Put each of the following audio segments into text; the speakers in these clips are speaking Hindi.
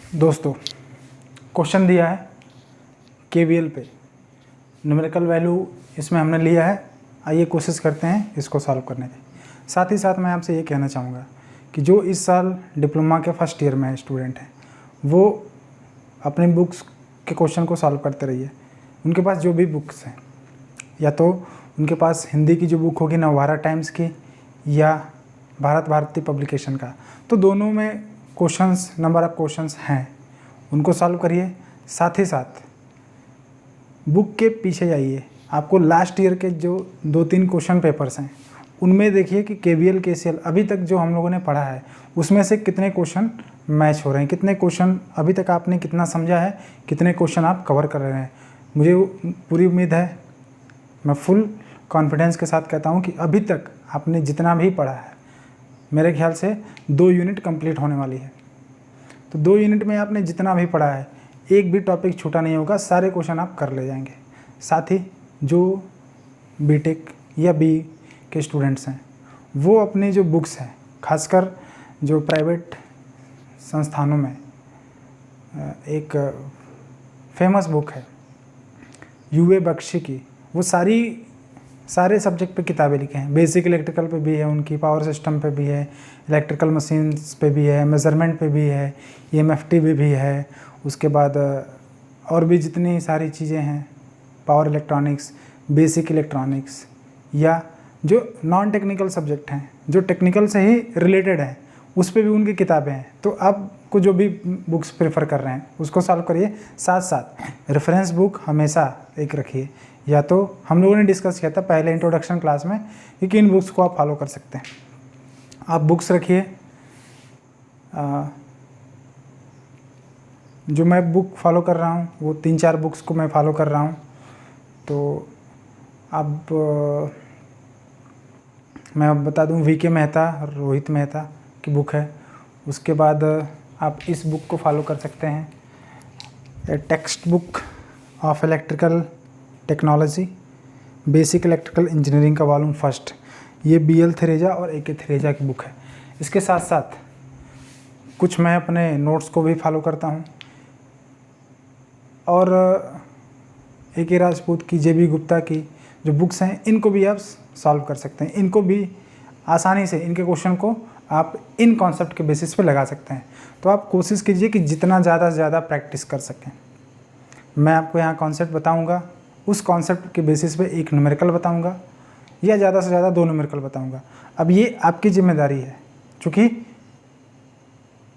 दोस्तों, क्वेश्चन दिया है केवीएल पे, न्यूमेरिकल वैल्यू इसमें हमने लिया है। आइए कोशिश करते हैं इसको सॉल्व करने की। साथ ही साथ मैं आपसे ये कहना चाहूँगा कि जो इस साल डिप्लोमा के फर्स्ट ईयर में स्टूडेंट हैं वो अपनी बुक्स के क्वेश्चन को सॉल्व करते रहिए। उनके पास जो भी बुक्स हैं, या तो उनके पास हिंदी की जो बुक होगी नवभारत टाइम्स की या भारत भारती पब्लिकेशन का, तो दोनों में क्वेश्चंस, नंबर ऑफ क्वेश्चंस हैं, उनको सॉल्व करिए। साथ ही साथ बुक के पीछे जाइए, आपको लास्ट ईयर के जो 2-3 क्वेश्चन पेपर्स हैं उनमें देखिए कि केवीएल केसीएल अभी तक जो हम लोगों ने पढ़ा है उसमें से कितने क्वेश्चन मैच हो रहे हैं, कितने क्वेश्चन अभी तक आपने कितना समझा है, कितने क्वेश्चन आप कवर कर रहे हैं। मुझे पूरी उम्मीद है, मैं फुल कॉन्फिडेंस के साथ कहता हूँ कि अभी तक आपने जितना भी पढ़ा है, मेरे ख्याल से 2 यूनिट कंप्लीट होने वाली है, तो 2 यूनिट में आपने जितना भी पढ़ा है एक भी टॉपिक छूटा नहीं होगा, सारे क्वेश्चन आप कर ले जाएंगे। साथ ही जो बीटेक या बी के स्टूडेंट्स हैं वो अपनी जो बुक्स हैं, खासकर जो प्राइवेट संस्थानों में एक फेमस बुक है यूए बख्शी की, वो सारे सब्जेक्ट पे किताबें लिखे हैं। बेसिक इलेक्ट्रिकल पे भी है उनकी, पावर सिस्टम पे भी है, इलेक्ट्रिकल मशीन्स पे भी है, मेजरमेंट पे भी है, ईएमएफटी पे भी है, उसके बाद और भी जितनी सारी चीज़ें हैं, पावर इलेक्ट्रॉनिक्स, बेसिक इलेक्ट्रॉनिक्स, या जो नॉन टेक्निकल सब्जेक्ट हैं जो टेक्निकल से ही रिलेटेड हैं उस पे भी उनकी किताबें हैं। तो आपको जो भी बुक्स प्रेफर कर रहे हैं उसको सॉल्व करिए। साथ साथ रेफरेंस बुक हमेशा एक रखिए। या तो हम लोगों ने डिस्कस किया था पहले इंट्रोडक्शन क्लास में कि किन बुक्स को आप फॉलो कर सकते हैं। आप बुक्स रखिए, जो मैं बुक फॉलो कर रहा हूँ वो 3-4 बुक्स को मैं फॉलो कर रहा हूँ। तो अब मैं अब बता दूँ, वीके मेहता, रोहित मेहता की बुक है। उसके बाद आप इस बुक को फॉलो कर सकते हैं, text book of electrical technology, basic electrical engineering का वॉल्यूम फर्स्ट, ये BL थरेजा और AK थरेजा की बुक है। इसके साथ साथ कुछ मैं अपने नोट्स को भी फॉलो करता हूँ, और AK राजपूत की, JB गुप्ता की जो बुक्स हैं इनको भी आप सॉल्व कर सकते हैं। इनको भी आसानी से, इनके क्वेश्चन को आप इन कॉन्सेप्ट के बेसिस पे लगा सकते हैं। तो आप कोशिश कीजिए कि जितना ज़्यादा से ज़्यादा प्रैक्टिस कर सकें। मैं आपको यहाँ कॉन्सेप्ट बताऊँगा, उस कॉन्सेप्ट के बेसिस पे एक न्यूमेरिकल बताऊँगा या ज़्यादा से ज़्यादा 2 न्यूमेरिकल बताऊँगा। अब ये आपकी जिम्मेदारी है, क्योंकि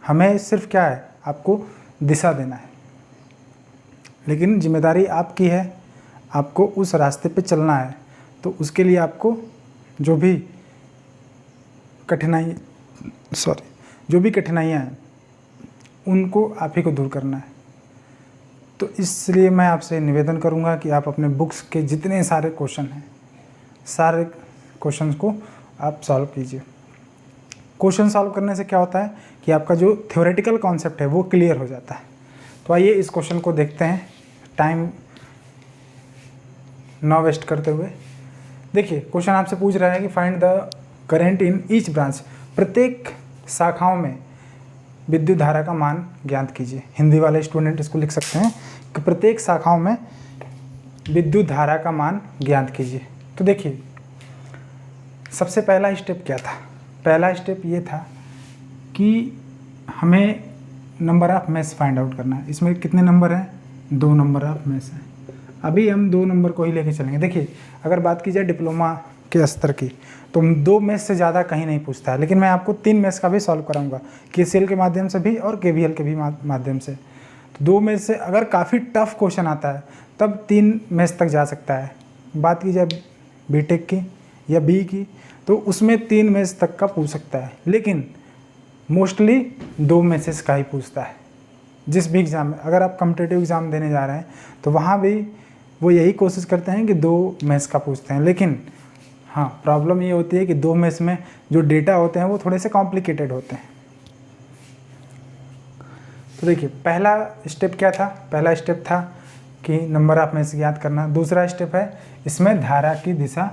हमें सिर्फ क्या है, आपको दिशा देना है, लेकिन जिम्मेदारी आपकी है, आपको उस रास्ते पे चलना है। तो उसके लिए आपको जो भी कठिनाइयाँ हैं उनको आप ही को दूर करना है। तो इसलिए मैं आपसे निवेदन करूंगा कि आप अपने बुक्स के जितने सारे क्वेश्चन हैं, सारे क्वेश्चंस को आप सॉल्व कीजिए। क्वेश्चन सॉल्व करने से क्या होता है कि आपका जो थ्योरेटिकल कॉन्सेप्ट है वो क्लियर हो जाता है। तो आइए इस क्वेश्चन को देखते हैं, टाइम ना वेस्ट करते हुए। देखिए, क्वेश्चन आपसे पूछ रहा है कि find the current in each branch, प्रत्येक शाखाओं में विद्युत धारा का मान ज्ञात कीजिए। हिंदी वाले स्टूडेंट इसको लिख सकते हैं कि प्रत्येक शाखाओं में विद्युत धारा का मान ज्ञात कीजिए। तो देखिए, सबसे पहला स्टेप क्या था? पहला स्टेप ये था कि हमें number of mesh find out करना है। इसमें कितने नंबर हैं? 2 नंबर ऑफ मेश हैं। अभी हम 2 नंबर को ही लेके चलेंगे। देखिए, अगर बात की जाए डिप्लोमा के स्तर की, तो 2 मेश से ज़्यादा कहीं नहीं पूछता है, लेकिन मैं आपको 3 मेश का भी सॉल्व कराऊंगा, KCL के माध्यम से भी और KVL के भी माध्यम से। तो 2 मेश से अगर काफ़ी टफ क्वेश्चन आता है तब 3 मेश तक जा सकता है। बात की जाए बीटेक की या बी की, तो उसमें 3 मेश तक का पूछ सकता है, लेकिन मोस्टली 2 मेशेस का ही पूछता है। जिस भी एग्ज़ाम में, अगर आप कॉम्पिटिटिव एग्ज़ाम देने जा रहे हैं तो वहाँ भी वो यही कोशिश करते हैं कि 2 मेश का पूछते हैं। लेकिन हाँ, प्रॉब्लम ये होती है कि 2 मेश में जो डेटा होते हैं वो थोड़े से कॉम्प्लिकेटेड होते हैं। तो देखिए, पहला स्टेप क्या था? पहला स्टेप था कि नंबर ऑफ मेश ज्ञात करना। दूसरा स्टेप है इसमें धारा की दिशा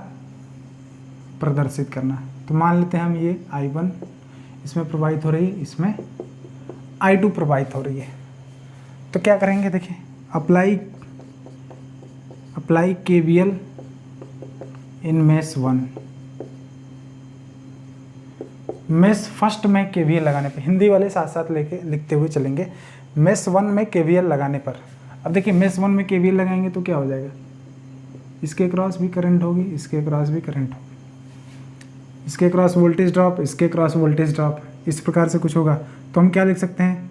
प्रदर्शित करना। तो मान लेते हैं हम ये I1 इसमें प्रवाहित हो रही है, इसमें I2 प्रवाहित हो रही है। तो क्या करेंगे, देखिए अप्लाई KVL इन मेष 1। मेष फर्स्ट में KVL लगाने पे, हिंदी वाले साथ साथ लेके लिखते हुए चलेंगे। मेष 1 में KVL लगाने पर, अब देखिए मेष 1 में KVL लगाएंगे तो क्या हो जाएगा, इसके क्रॉस भी करंट होगी, इसके क्रॉस भी करंट होगी, इसके क्रॉस वोल्टेज ड्रॉप, इसके क्रॉस वोल्टेज ड्रॉप, इस प्रकार से कुछ होगा। तो हम क्या लिख सकते हैं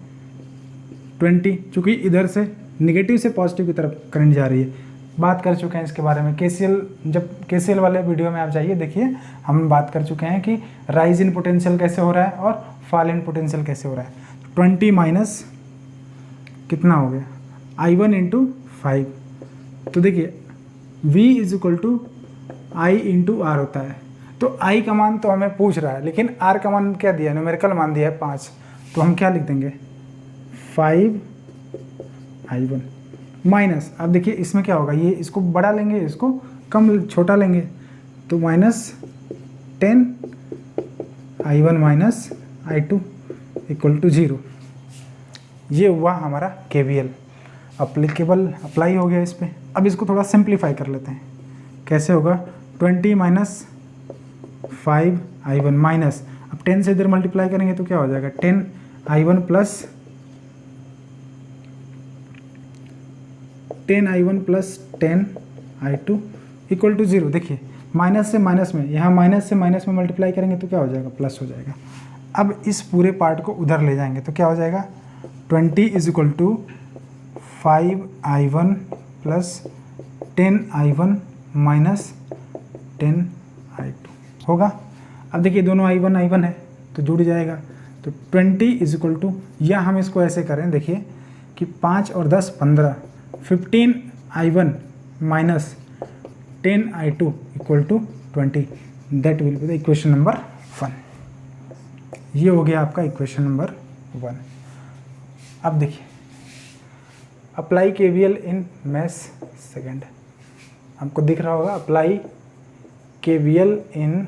20, चूँकि इधर से निगेटिव से पॉजिटिव की तरफ करंट जा रही है। बात कर चुके हैं इसके बारे में KCL, जब KCL वाले वीडियो में आप जाइए देखिए, हम बात कर चुके हैं कि राइज इन पोटेंशियल कैसे हो रहा है और फॉल इन पोटेंशियल कैसे हो रहा है। 20 माइनस कितना हो गया I1 इंटू 5। तो देखिए V is equal to I into R होता है। तो I का मान तो हमें पूछ रहा है, लेकिन R का मान क्या दिया, न्यूमेरिकल मान दिया है 5। तो हम क्या लिख देंगे 5I1 माइनस, अब देखिए इसमें क्या होगा, ये इसको बड़ा लेंगे, इसको कम छोटा लेंगे, तो minus 10I1 minus I2 equal to 0। ये हुआ हमारा KVL अप्लाई हो गया इस पर। अब इसको थोड़ा सिंप्लीफाई कर लेते हैं, कैसे होगा 20 माइनस 5I1 माइनस, अब 10 से इधर मल्टीप्लाई करेंगे तो क्या हो जाएगा 10I1 plus 10I2 equal to 0। देखिए माइनस से माइनस में, यहाँ माइनस से माइनस में मल्टीप्लाई करेंगे तो क्या हो जाएगा, प्लस हो जाएगा। अब इस पूरे पार्ट को उधर ले जाएंगे तो क्या हो जाएगा 20 is equal to 5I1 plus 10I1 minus 10I2 होगा। अब देखिए दोनों I1 है तो जुड़ जाएगा, तो 20 इज इक्वल टू, या हम इसको ऐसे करें देखिए कि 5 और 10 15, 15I1 minus 10I2 equal to 20, that will be the equation number 1। ये हो गया आपका इक्वेशन नंबर 1। अब देखिए अप्लाई KVL इन मेष सेकंड, हमको दिख रहा होगा अप्लाई KVL इन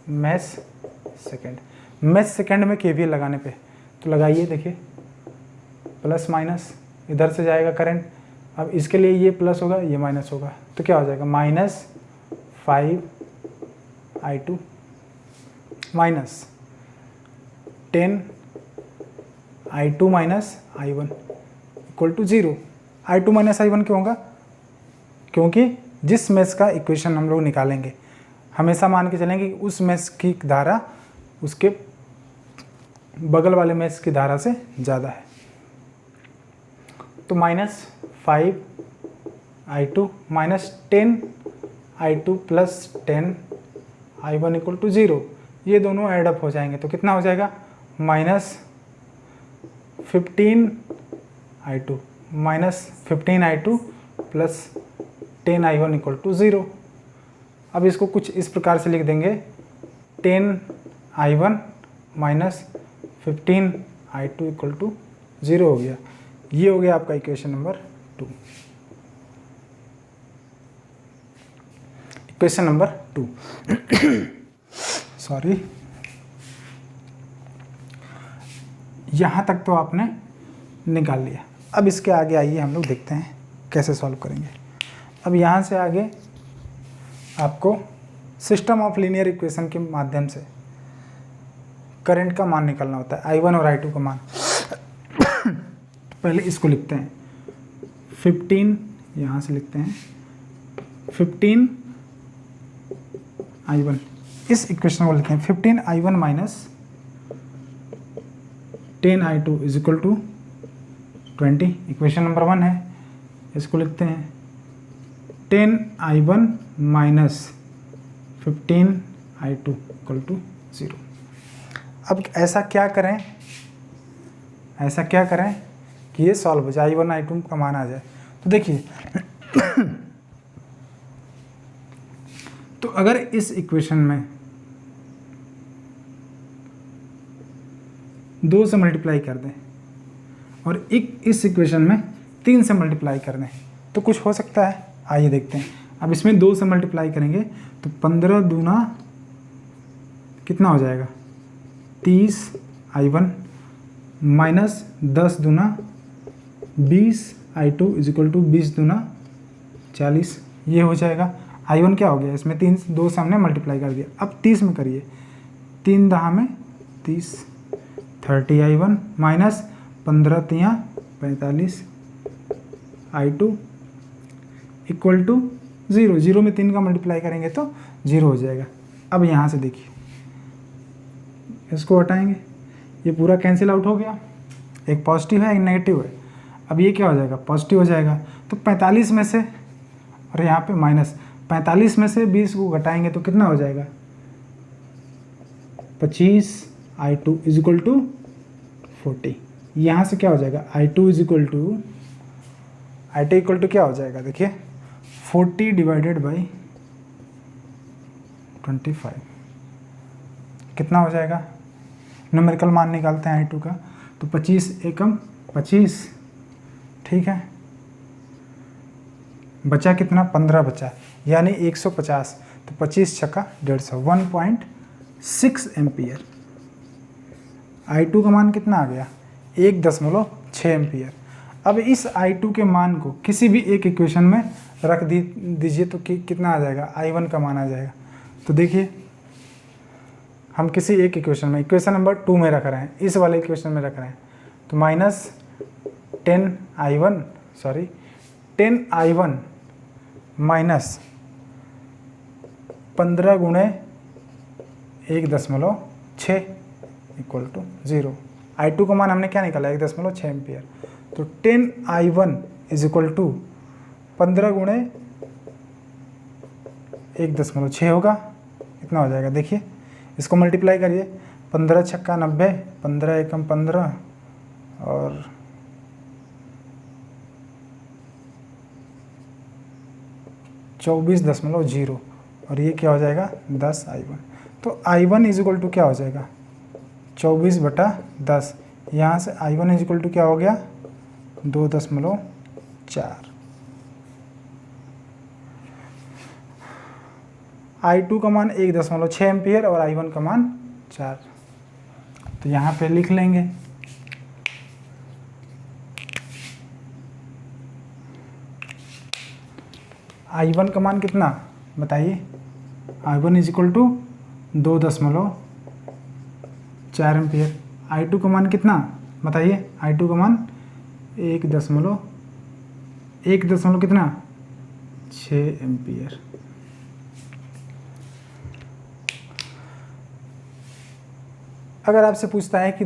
मेष सेकंड। मेष सेकंड में KVL लगाने पे तो लगाइए, देखिए प्लस माइनस इधर से जाएगा करंट, अब इसके लिए ये प्लस होगा ये माइनस होगा, तो क्या हो जाएगा minus 5I2 minus 10I2 minus I1 equal to 0। I2 minus I1 क्यों होगा, क्योंकि जिस मेष का इक्वेशन हम लोग निकालेंगे हमेशा मान के चलेंगे कि उस मेष की धारा उसके बगल वाले मेष की धारा से ज़्यादा है। तो minus 5I2 minus 10I2 plus 10I1 equal to 0, ये दोनों एडअप हो जाएंगे तो कितना हो जाएगा minus 15I2 minus 15I2 plus 10I1 equal to 0। अब इसको कुछ इस प्रकार से लिख देंगे 10I1 minus 15I2 equal to 0 हो गया। ये हो गया आपका equation number 2। Equation number 2 sorry, यहाँ तक तो आपने निकाल लिया। अब इसके आगे आइए हम लोग देखते हैं कैसे सॉल्व करेंगे। अब यहाँ से आगे आपको सिस्टम ऑफ लीनियर इक्वेशन के माध्यम से करंट का मान निकालना होता है, I1 और I2 का मान। पहले इसको लिखते हैं 15, यहाँ से लिखते हैं 15I1, इस इक्वेशन को लिखते हैं 15I1 minus 10I2 is equal to 20, equation number 1 है। इसको लिखते हैं 10I1 minus 15I2 equal to 0। अब ऐसा क्या करें कि ये सॉल्व हो जाए, I1 I2 का मान आ जाए। तो देखिए तो अगर इस इक्वेशन में 2 से मल्टीप्लाई कर दें और इस इक्वेशन में 3 से मल्टीप्लाई कर दें तो कुछ हो सकता है, आइए देखते हैं। अब इसमें 2 से मल्टीप्लाई करेंगे तो 15 दूना कितना हो जाएगा 30I1 माइनस 10 दूना 20 I2 इज इक्वल टू 20 दूना 40, ये हो जाएगा। I1 क्या हो गया, इसमें 3 2 से हमने मल्टीप्लाई कर दिया। अब 30 में करिए, 3 दहा में 30, 30 I1 minus 15 तियाँ 45 I2 equal to 0। 0 में 3 का मल्टीप्लाई करेंगे तो 0 हो जाएगा। अब यहाँ से देखिए, इसको हटाएंगे, ये पूरा कैंसिल आउट हो गया, एक पॉजिटिव है एक नेगेटिव है। अब ये क्या हो जाएगा, पॉजिटिव हो जाएगा। तो 45 में से, और यहाँ पे माइनस 45 में से 20 को घटाएंगे तो कितना हो जाएगा, 25 I2 इज इक्वल टू 40। यहाँ से क्या हो जाएगा, I2 इज इक्वल टू क्या हो जाएगा, देखिए 40 डिवाइडेड बाई 25 कितना हो जाएगा। न्यूमेरिकल मान निकालते हैं I2 का, तो 25 एकम 25, ठीक है, बचा कितना, 15 बचा, यानी 150। तो 25 छक्का 150, 1.6 एम्पियर। I2 का मान कितना आ गया, 1.6 एम्पियर। अब इस I2 के मान को किसी भी एक इक्वेशन में रख दीजिए तो कितना आ जाएगा, I1 का मान आ जाएगा। तो देखिए, हम किसी एक इक्वेशन में, इक्वेशन नंबर 2 में रख रहे हैं, इस वाले इक्वेशन में रख रहे हैं, तो माइनस 10 I1 माइनस 15 गुणे 1.6 इक्वल टू 0। I2 का मान हमने क्या निकाला, 1.6 एम्पियर। तो 10 I1 इज इक्वल टू 15 गुणे 1.6 होगा, इतना हो जाएगा। देखिए, इसको मल्टीप्लाई करिए, 15 छक्का 90, 15 एकम 15 और 24.0, और ये क्या हो जाएगा, 10 I1। तो I1 इज इक्वल टू क्या हो जाएगा, 24/10। यहाँ से I1 इज इक्वल टू क्या हो गया, 2.4। I2 का मान 1.6 एम्पियर और I1 का मान 4। तो यहाँ पे लिख लेंगे, I1 का मान कितना बताइए, I1 is equal to 2.4 ampere. I2 का मान कितना बताइए, I2 का मान 1 दशमलव कितना 6 एम्पियर। अगर आपसे पूछता है कि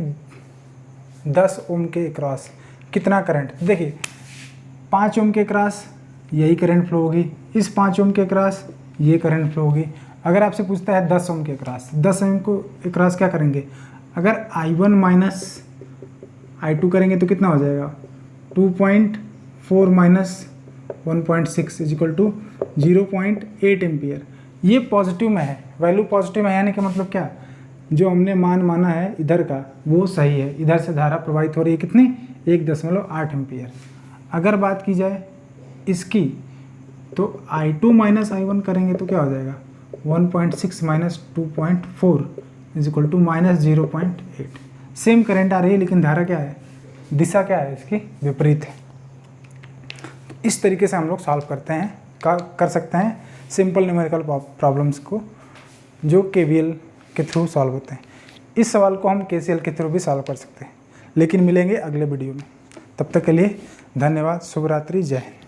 10 ओम के क्रॉस कितना करंट, देखिए 5 ओम के क्रॉस यही करंट फ्लो होगी, इस 5 ओम के क्रॉस ये करंट फ्लो होगी। अगर आपसे पूछता है 10 ओम के क्रॉस, 10 ओम को क्रॉस क्या करेंगे, अगर I1 माइनस I2 करेंगे तो कितना हो जाएगा, 2.4 minus 1.6 is equal to 0.8 ampere. ये पॉजिटिव में है, वैल्यू पॉजिटिव में है, यानी कि मतलब क्या, जो हमने मान माना है इधर का वो सही है। इधर से धारा प्रवाहित हो रही है कितनी, 1.8 एम्पियर। अगर बात की जाए इसकी, तो I2 माइनस I1 करेंगे तो क्या हो जाएगा, 1.6 minus 2.4 is equal to minus 0.8। Same current आ रही है, लेकिन धारा क्या है, दिशा क्या है इसकी, विपरीत है। इस तरीके से हम लोग सॉल्व करते हैं, कर सकते हैं सिंपल न्यूमेरिकल प्रॉब्लम्स को, जो KVL के थ्रू सॉल्व होते हैं। इस सवाल को हम KCL के थ्रू भी सॉल्व कर सकते हैं, लेकिन मिलेंगे अगले वीडियो में। तब तक के लिए धन्यवाद, शुभ रात्रि, जय हिंद।